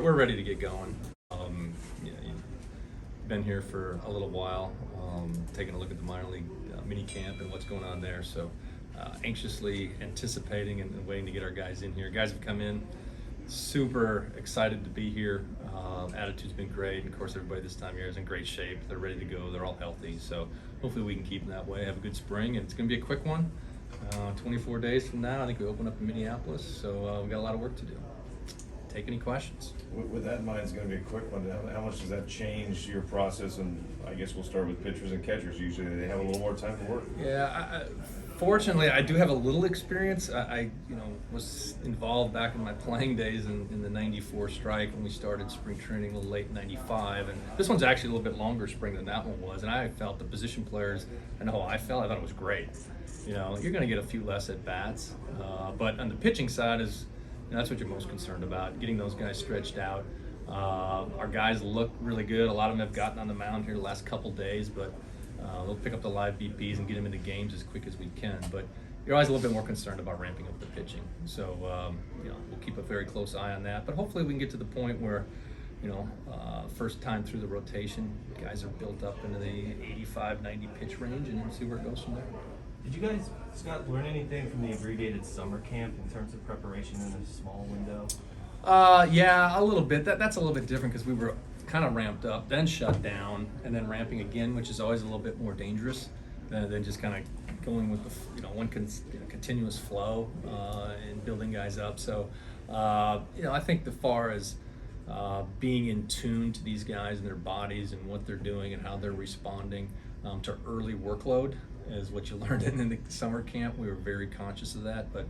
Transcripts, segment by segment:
we're ready to get going. You've been here for a little while, taking a look at the minor league mini camp and what's going on there. So anxiously anticipating and waiting to get our guys in here. Guys have come in super excited to be here. Attitude's been great. And of course, everybody this time of year is in great shape. They're ready to go. They're all healthy. So hopefully we can keep them that way. Have a good spring, and it's going to be a quick one. 24 days from now, I think we open up in Minneapolis. So we've got a lot of work to do. Take any questions. With that in mind, it's going to be a quick one. How much does that change your process? And I guess we'll start with pitchers and catchers. Usually they have a little more time to work. Yeah, fortunately, I do have a little experience. I was involved back in my playing days in the '94 strike when we started spring training a little late '95. And this one's actually a little bit longer spring than that one was. And I felt the position players, I know how I felt. I thought it was great. You're going to get a few less at bats, but on the pitching side that's what you're most concerned about, getting those guys stretched out. Our guys look really good. A lot of them have gotten on the mound here the last couple days, but they'll pick up the live BPs and get them into games as quick as we can. But you're always a little bit more concerned about ramping up the pitching. So, we'll keep a very close eye on that. But hopefully we can get to the point where, first time through the rotation, guys are built up into the 85, 90 pitch range, and then see where it goes from there. Did you guys, Scott, learn anything from the abbreviated summer camp in terms of preparation in a small window? Yeah, a little bit. That's a little bit different because we were kind of ramped up, then shut down, and then ramping again, which is always a little bit more dangerous than just kind of going with the one continuous flow and building guys up. So I think as far as being in tune to these guys and their bodies and what they're doing and how they're responding to early workload is what you learned in the summer camp. We were very conscious of that, but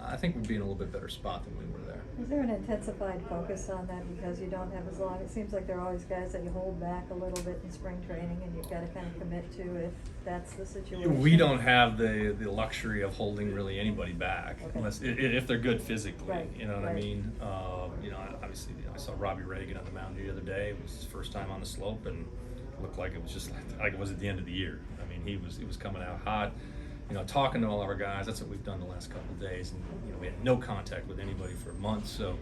I think we'd be in a little bit better spot than we were there. Is there an intensified focus on that because you don't have as long? It seems like there are always guys that you hold back a little bit in spring training, and you've got to kind of commit to if that's the situation. We don't have the luxury of holding really anybody back, okay. unless if they're good physically. Right. You know what right. I mean? Obviously, I saw Robbie Ray get on the mound the other day. It was his first time on the slope, and it looked like it was just like it was at the end of the year. I mean, he was coming out hot. Talking to all our guys, that's what we've done the last couple of days. And, we had no contact with anybody for months. So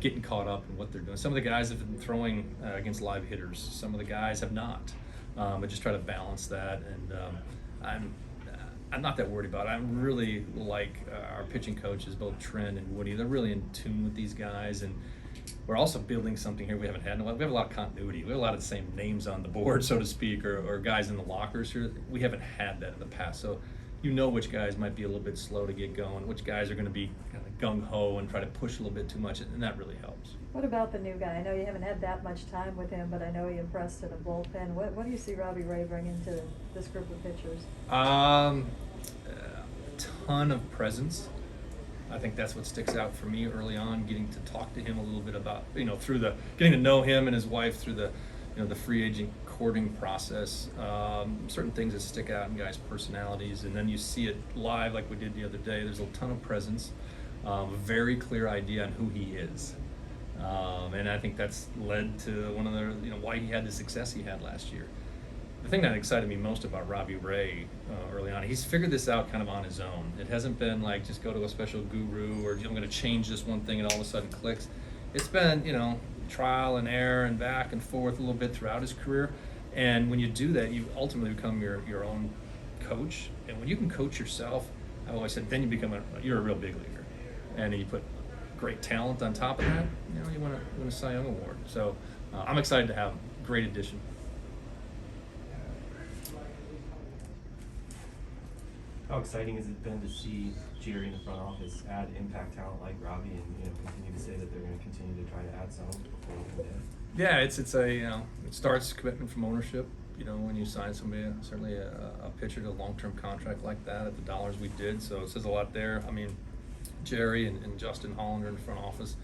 getting caught up in what they're doing. Some of the guys have been throwing against live hitters. Some of the guys have not. But just try to balance that. And I'm not that worried about it. I really like our pitching coaches, both Trent and Woody. They're really in tune with these guys. And we're also building something here we haven't had in a while. We have a lot of continuity. We have a lot of the same names on the board, so to speak, or guys in the lockers here. We haven't had that in the past. So which guys might be a little bit slow to get going, which guys are going to be kind of gung-ho and try to push a little bit too much, and that really helps. What about the new guy? I know you haven't had that much time with him, but I know he impressed in the bullpen. What do you see Robbie Ray bringing to this group of pitchers? A ton of presence. I think that's what sticks out for me early on, getting to talk to him a little bit about, through getting to know him and his wife through the free agent courting process, certain things that stick out in guys' personalities, and then you see it live like we did the other day. There's a ton of presence, a very clear idea on who he is, and I think that's led to one of the why he had the success he had last year. The thing that excited me most about Robbie Ray early on, he's figured this out kind of on his own. It hasn't been like just go to a special guru or I'm going to change this one thing and all of a sudden clicks. It's been trial and error and back and forth a little bit throughout his career. And when you do that, you ultimately become your own coach. And when you can coach yourself, I've always said, then you're a real big leaguer. And you put great talent on top of that, you want to win a Cy Young Award. So I'm excited to have him. Great addition. How exciting has it been to see Jerry in the front office add impact talent like Robbie and continue to say that they're going to continue to try to add some before we can get? Yeah, it's it starts commitment from ownership. When you sign somebody, certainly a pitcher to a long-term contract like that at the dollars we did, so it says a lot there. I mean, Jerry and Justin Hollander in the front office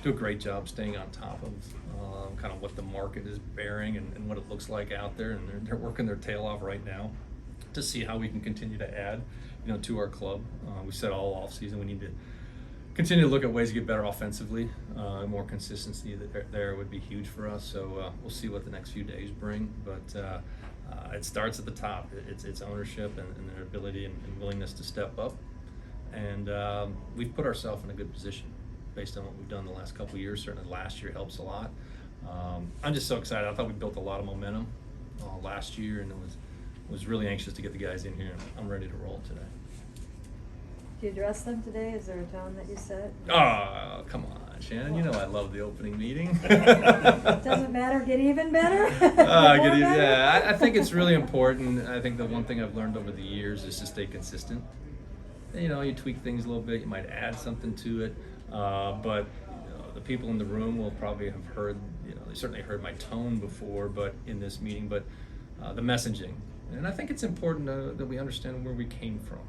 do a great job staying on top of kind of what the market is bearing and what it looks like out there, and they're working their tail off right now to see how we can continue to add, to our club. We said all offseason we need to continue to look at ways to get better offensively. More consistency there would be huge for us. So we'll see what the next few days bring. But it starts at the top. It's ownership and their ability and willingness to step up. And we've put ourselves in a good position. based on what we've done the last couple of years. Certainly last year helps a lot. I'm just so excited. I thought we built a lot of momentum last year, and was really anxious to get the guys in here. I'm ready to roll today. Do you address them today? Is there a tone that you set? Oh, come on, Shannon. You know I love the opening meeting. Doesn't matter. Get even better? More better? Yeah, I think it's really important. I think the one thing I've learned over the years is to stay consistent. You know, you tweak things a little bit. You might add something to it. But the people in the room will probably have heard, they certainly heard my tone before, but in this meeting, but the messaging. And I think it's important that we understand where we came from.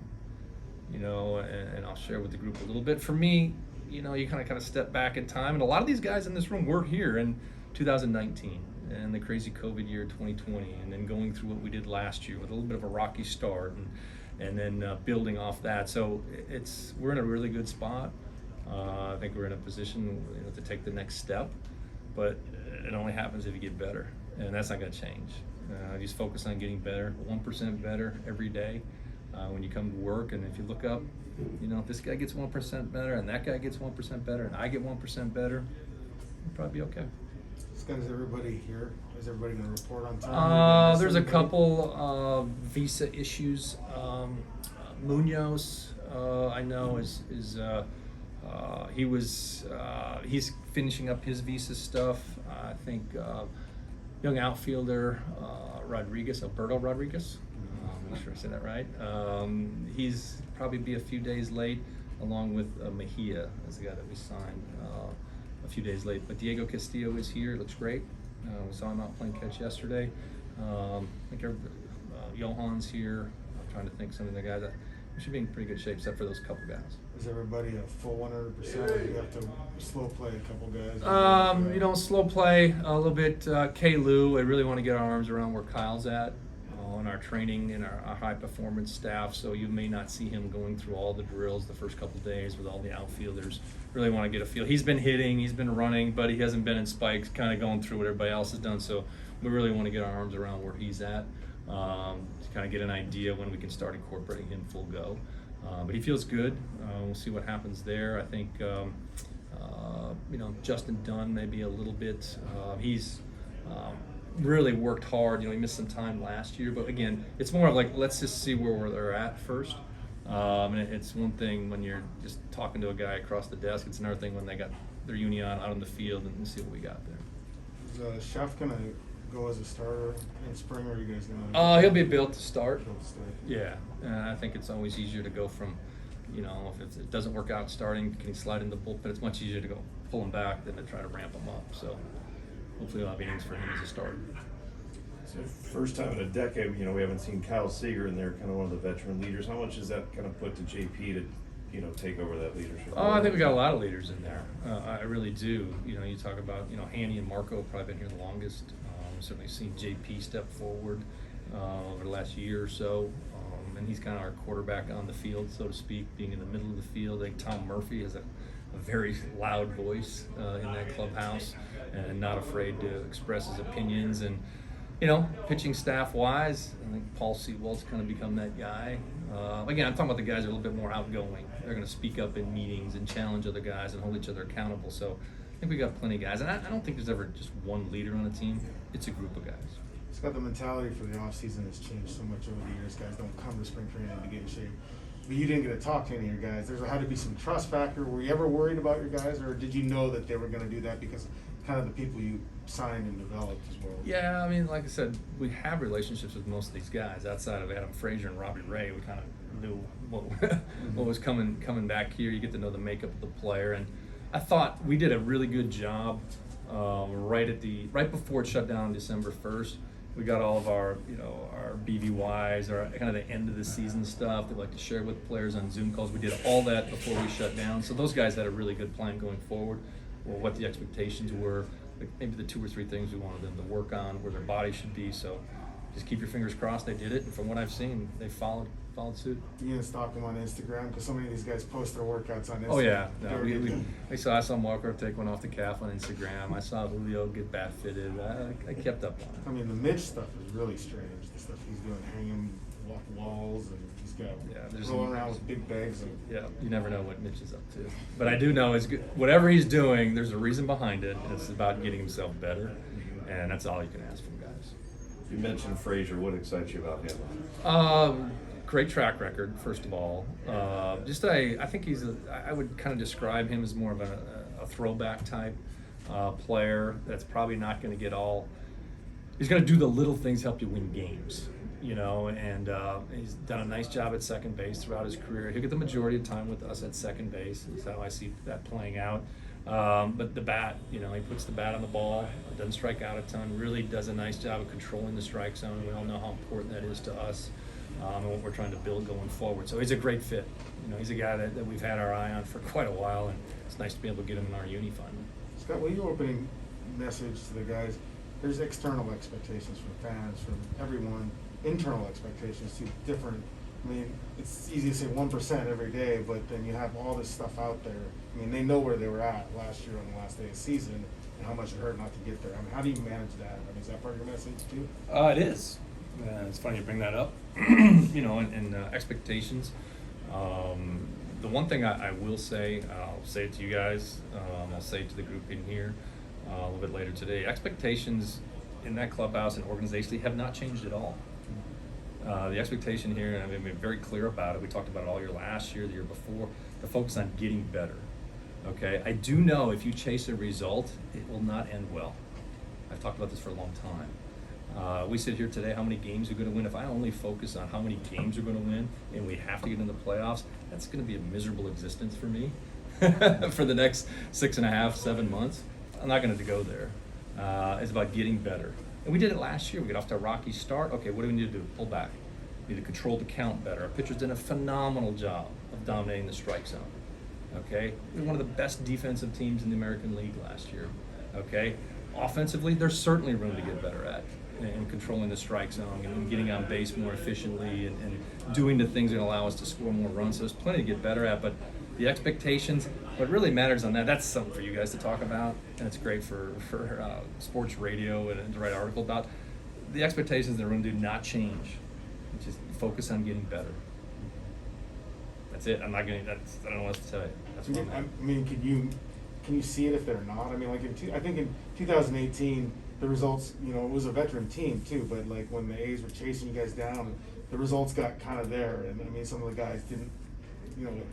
And I'll share with the group a little bit. For me, you kind of step back in time, and a lot of these guys in this room were here in 2019 and the crazy COVID year 2020, and then going through what we did last year with a little bit of a rocky start, and then building off that. So we're in a really good spot. I think we're in a position to take the next step, but it only happens if you get better, and that's not going to change. Just focus on getting better, 1% better every day. When you come to work, and if you look up, if this guy gets 1% better, and that guy gets 1% better, and I get 1% better, we'll probably be okay. Scott, is everybody here? Is everybody going to report on time? There's a couple visa issues. Munoz, I know he's finishing up his visa stuff. I think young outfielder Alberto Rodriguez. I'm not sure I said that right. He's probably be a few days late, along with Mejia as the guy that we signed a few days late. But Diego Castillo is here. It looks great. We saw him out playing catch yesterday. I think Johan's here. I'm trying to think some of the guys. We should be in pretty good shape, except for those couple guys. Is everybody a full 100%, or do you have to slow play a couple guys? Slow play a little bit. K-Lou, I really want to get our arms around where Kyle's at on our training and our high performance staff. So you may not see him going through all the drills the first couple of days with all the outfielders. Really want to get a feel. He's been hitting, he's been running, but he hasn't been in spikes, kind of going through what everybody else has done. So we really want to get our arms around where he's at. To kind of get an idea when we can start incorporating him full go. But he feels good. We'll see what happens there. I think, Justin Dunn maybe a little bit. He's really worked hard. He missed some time last year. But again, it's more of like, let's just see where they're at first. And it's one thing when you're just talking to a guy across the desk. It's another thing when they got their union out on the field and see what we got there. Is Chef going to go as a starter in spring, or are you guys going to? He'll be built to start. Built to start. Yeah, I think it's always easier to go from, if it doesn't work out starting, can he slide in the bullpen? It's much easier to go pull him back than to try to ramp him up. So hopefully we'll have innings for him as a starter. So first time in a decade, we haven't seen Kyle Seager in there, kind of one of the veteran leaders. How much does that kind of put to JP to, take over that leadership? Oh, I think we got a lot of leaders in there. I really do. You talk about, Hanny and Marco have probably been here the longest. Certainly seen JP step forward over the last year or so, and he's kind of our quarterback on the field, so to speak, being in the middle of the field. I think Tom Murphy has a very loud voice in that clubhouse and not afraid to express his opinions. And pitching staff wise, I think Paul Sewald's kind of become that guy. Again, I'm talking about the guys that are a little bit more outgoing. They're going to speak up in meetings and challenge other guys and hold each other accountable. So I think we got plenty of guys, and I don't think there's ever just one leader on a team. It's a group of guys. Scott, the mentality for the offseason has changed so much over the years. Guys don't come to spring training to get in shape. But you didn't get to talk to any of your guys. There had to be some trust factor. Were you ever worried about your guys, or did you know that they were going to do that because kind of the people you signed and developed as well? Yeah, like I said, we have relationships with most of these guys. Outside of Adam Frazier and Robbie Ray, we kind of knew what was coming back here. You get to know the makeup of the player, and I thought we did a really good job right before it shut down December 1st. We got all of our BVYs, our kind of the end of the season stuff that we like to share with players on Zoom calls. We did all that before we shut down. So those guys had a really good plan going forward, or what the expectations were, maybe the 2 or 3 things we wanted them to work on, where their body should be. So just keep your fingers crossed they did it. And from what I've seen, they followed suit. You gonna stalk them on Instagram? Because so many of these guys post their workouts on Instagram. Oh yeah, no, I saw Walker take one off the calf on Instagram. I saw Julio get bat fitted. I kept up on it. I mean, the Mitch stuff is really strange. The stuff he's doing, hanging walls, and he's got there's rolling around with big bags. And Yeah, you never know what Mitch is up to. But I do know whatever he's doing, there's a reason behind it. And it's about getting himself better, and that's all you can ask from guys. You mentioned Frazier. What excites you about him? Great track record, first of all. I think I would kind of describe him as more of a throwback type player that's probably not going to get all. He's going to do the little things help you win games, and he's done a nice job at second base throughout his career. He'll get the majority of time with us at second base, is how I see that playing out. But the bat, he puts the bat on the ball, doesn't strike out a ton, really does a nice job of controlling the strike zone. We all know how important that is to us and what we're trying to build going forward. So he's a great fit. He's a guy that we've had our eye on for quite a while, and it's nice to be able to get him in our uni final. Scott, what your opening message to the guys? There's external expectations from fans, from everyone. Internal expectations too, different. I mean, it's easy to say 1% every day, but then you have all this stuff out there. I mean, they know where they were at last year on the last day of the season and how much it hurt not to get there. I mean, how do you manage that? I mean, is that part of your message too? It is. It's funny you bring that up. And expectations. The one thing I will say, I'll say it to you guys, I'll say it to the group in here a little bit later today. Expectations in that clubhouse and organizationally have not changed at all. The expectation here, and I've been very clear about it, we talked about it all year last year, the year before, the focus on getting better. Okay, I do know if you chase a result, it will not end well. I've talked about this for a long time. We sit here today, how many games we're going to win. If I only focus on how many games we're going to win and we have to get into the playoffs, that's going to be a miserable existence for me for the next 6.5, 7 months. I'm not going to go there. It's about getting better. And we did it last year. We got off to a rocky start. Okay, what do we need to do? Pull back. We need to control the count better. Our pitchers did a phenomenal job of dominating the strike zone. Okay, we were one of the best defensive teams in the American League last year. Okay, offensively, there's certainly room to get better at in controlling the strike zone and getting on base more efficiently and doing the things that allow us to score more runs. So there's plenty to get better at, but the expectations, what really matters on that, that's something for you guys to talk about, and it's great for sports radio and to write an article about. The expectations in the room do not change. Just focus on getting better. That's it. I don't know what else to tell you. That's what I mean, can you see it if they're not? I mean, like I think in 2018, the results, it was a veteran team too, but like when the A's were chasing you guys down, the results got kind of there, and I mean, some of the guys didn't,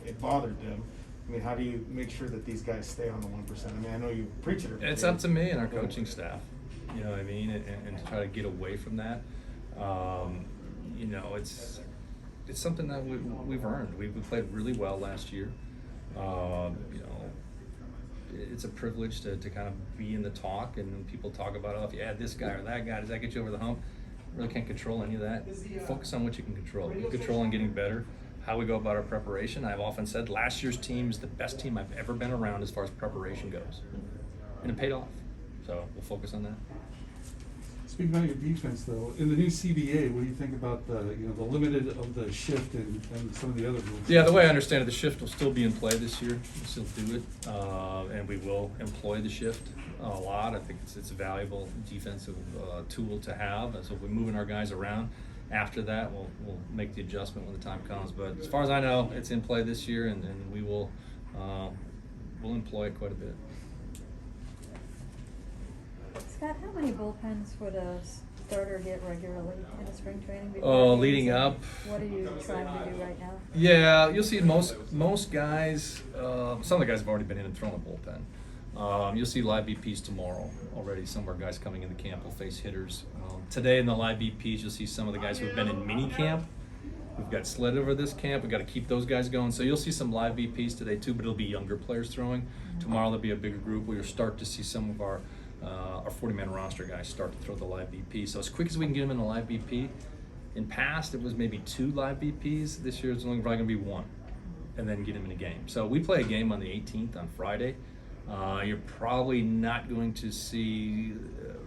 it bothered them. I mean, how do you make sure that these guys stay on the 1%? I mean, I know you preach it. It's up to me and our coaching staff, you know what I mean, and to try to get away from that. It's something that we've earned. We played really well last year. It's a privilege to kind of be in the talk, and when people talk about, if you add this guy or that guy, does that get you over the hump? Really can't control any of that. Focus on what you can control. You control on getting better. How we go about our preparation. I've often said last year's team is the best team I've ever been around as far as preparation goes, and it paid off. So we'll focus on that. Speaking about your defense, though, in the new CBA, what do you think about the limited of the shift and some of the other rules? Yeah, the way I understand it, the shift will still be in play this year. We'll still do it, and we will employ the shift a lot. I think it's a valuable defensive tool to have. And so if we're moving our guys around, after that, we'll make the adjustment when the time comes. But as far as I know, it's in play this year, and we will we'll employ it quite a bit. Scott, how many bullpens would a starter get regularly in a spring training? Leading up. What are you trying to do right now? Yeah, you'll see most guys. Some of the guys have already been in and thrown a bullpen. You'll see live BPs tomorrow already. Some of our guys coming into camp will face hitters. Today in the live BPs, you'll see some of the guys who have been in mini camp. We've got sled over this camp. We've got to keep those guys going. So you'll see some live BPs today too, but it'll be younger players throwing. Tomorrow there'll be a bigger group where you'll start to see some of our 40-man roster guys start to throw the live BP. So as quick as we can get them in the live BP, in past it was maybe 2 live BPs. This year it's only probably going to be 1, and then get them in a game. So we play a game on the 18th on Friday. You're probably not going to see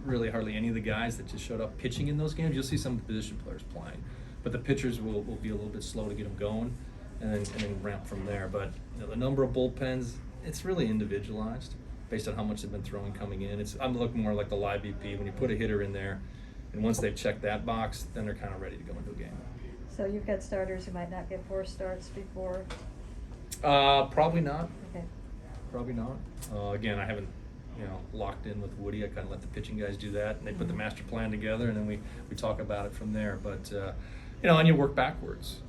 really hardly any of the guys that just showed up pitching in those games. You'll see some position players playing, but the pitchers will be a little bit slow to get them going, and then ramp from there. But the number of bullpens, it's really individualized based on how much they've been throwing coming in. I'm looking more like the live BP when you put a hitter in there, and once they've checked that box, then they're kind of ready to go into a game. So you've got starters who might not get 4 starts before, Probably not. okay. Probably not. Again, I haven't, locked in with Woody. I kind of let the pitching guys do that, and they put the master plan together, and then we talk about it from there. But and you work backwards.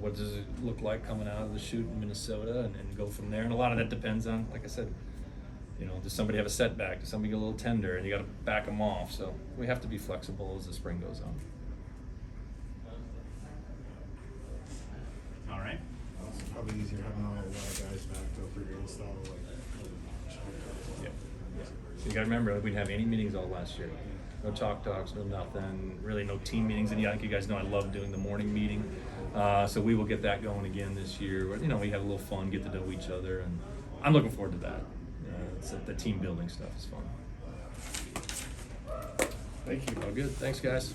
What does it look like coming out of the chute in Minnesota, and go from there. And a lot of that depends on, like I said, does somebody have a setback? Does somebody get a little tender, and you got to back them off? So we have to be flexible as the spring goes on. All right. It's probably easier having a lot of guys back though for your install. Yeah. You got to remember, we didn't have any meetings all last year. No talks, no nothing. Really, no team meetings. And you guys know I love doing the morning meeting. So we will get that going again this year. We have a little fun, get to know each other, and I'm looking forward to that. The team building stuff is fun. Thank you. All good. Thanks, guys.